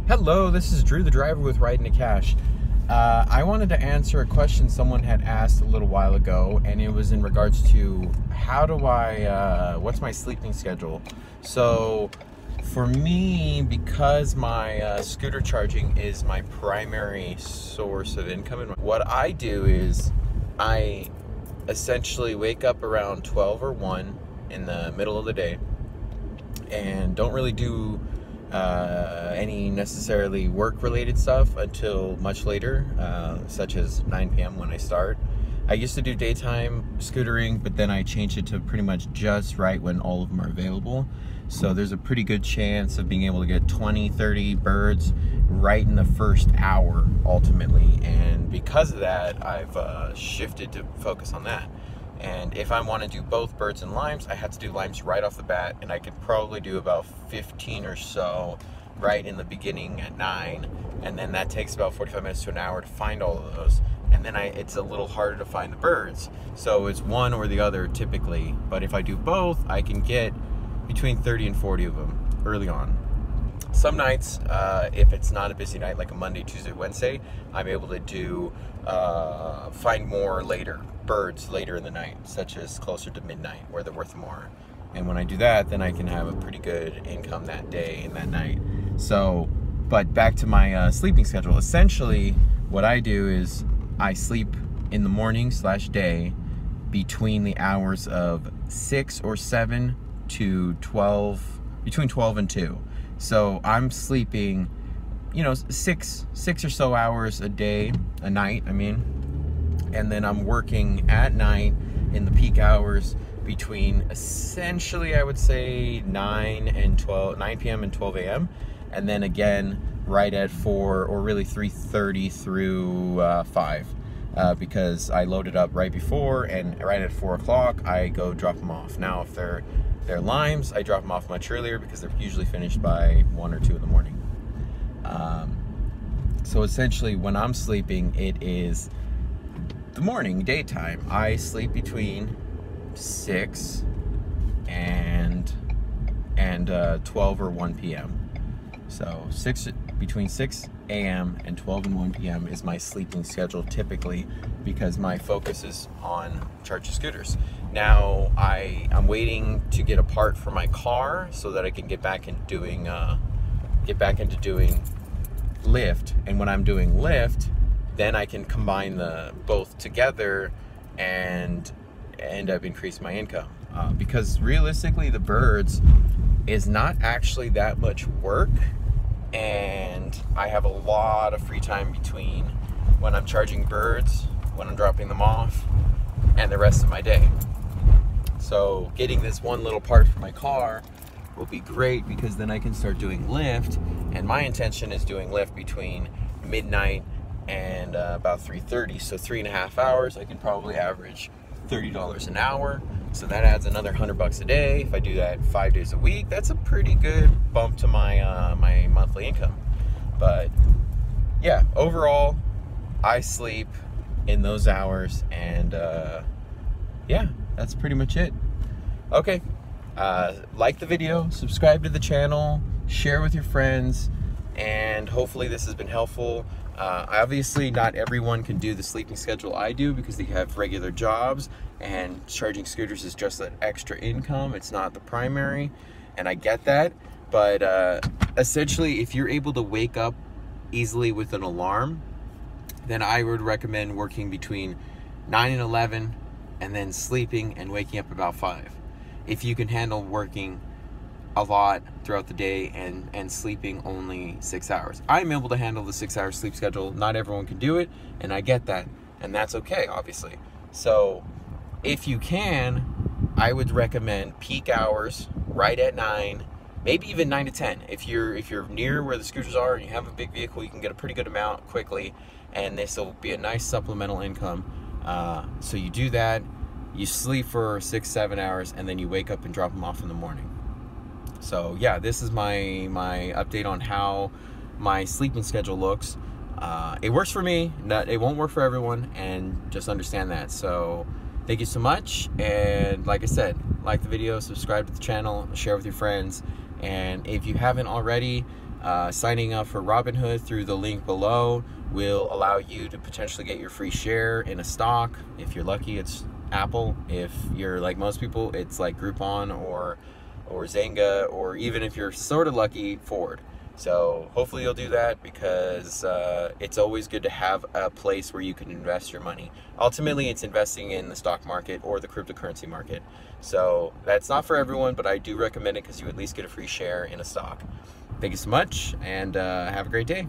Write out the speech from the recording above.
Hello, this is Drew the driver with RideIntoCash. I wanted to answer a question someone had asked a little while ago, and it was in regards to what's my sleeping schedule. So for me, because my scooter charging is my primary source of income, what I do is I essentially wake up around 12 or 1 in the middle of the day and don't really do any necessarily work-related stuff until much later, such as 9 p.m. when I start. I used to do daytime scootering, but then I changed it to pretty much just right when all of them are available. So there's a pretty good chance of being able to get 20, 30 birds right in the first hour ultimately. And because of that, I've shifted to focus on that. And if I want to do both birds and limes, I have to do limes right off the bat, and I could probably do about 15 or so right in the beginning at 9, and then that takes about 45 minutes to an hour to find all of those, and then it's a little harder to find the birds. So it's one or the other typically, but if I do both, I can get between 30 and 40 of them early on. Some nights, if it's not a busy night like a Monday, Tuesday, Wednesday, I'm able to do find more birds later in the night, such as closer to midnight where they're worth more. And when I do that, then I can have a pretty good income that day and that night. So, but back to my sleeping schedule. Essentially, what I do is I sleep in the morning / day between the hours of 6 or 7 to 12, between 12 and 2. So I'm sleeping, 6 or so hours a night, and then I'm working at night in the peak hours between essentially, I would say 9 p.m. and 12 a.m. and then again right at 4 or really 3:30 through 5 because I load it up right before, and right at 4 o'clock I go drop them off. Now if they're limes, I drop them off much earlier because they're usually finished by 1 or 2 in the morning. So essentially when I'm sleeping, it is the morning, daytime. I sleep between 6 and 12 or 1 p.m. So between 6 a.m. and 12 and 1 p.m. is my sleeping schedule typically, because my focus is on charging scooters. Now I'm waiting to get a part for my car so that I can get back into doing Lyft. And when I'm doing Lyft, then I can combine both together and end up increasing my income. Because realistically, the birds is not actually that much work, and I have a lot of free time between when I'm charging birds, when I'm dropping them off, and the rest of my day. So getting this one little part for my car will be great, because then I can start doing Lyft, and my intention is doing Lyft between midnight and about 3:30. So 3.5 hours, I can probably average $30 an hour. So that adds another $100 a day. If I do that 5 days a week, that's a pretty good bump to my my monthly income. But yeah, overall, I sleep in those hours, and yeah, that's pretty much it. Okay, like the video, subscribe to the channel, share with your friends, and hopefully this has been helpful. Obviously not everyone can do the sleeping schedule I do, because they have regular jobs, and charging scooters is just that extra income. It's not the primary, and I get that. But essentially, if you're able to wake up easily with an alarm, then I would recommend working between 9 and 11, and then sleeping and waking up about 5. If you can handle working a lot throughout the day and sleeping only 6 hours. I'm able to handle the 6-hour sleep schedule. Not everyone can do it, and I get that, and that's okay, obviously. So if you can, I would recommend peak hours right at 9, maybe even 9 to 10. If you're near where the scooters are and you have a big vehicle, you can get a pretty good amount quickly, and this will be a nice supplemental income. So you do that, you sleep for 6-7 hours, and then you wake up and drop them off in the morning. So yeah, this is my update on how my sleeping schedule looks. It works for me, it won't work for everyone, and just understand that. So thank you so much, and like I said, like the video, subscribe to the channel, share with your friends, and if you haven't already, Signing up for Robinhood through the link below will allow you to potentially get your free share in a stock. If you're lucky, it's Apple. If you're like most people, it's like Groupon or Zynga, or even if you're sort of lucky, Ford. So hopefully you'll do that, because it's always good to have a place where you can invest your money. Ultimately, it's investing in the stock market or the cryptocurrency market. So that's not for everyone, but I do recommend it because you at least get a free share in a stock. Thank you so much, and have a great day.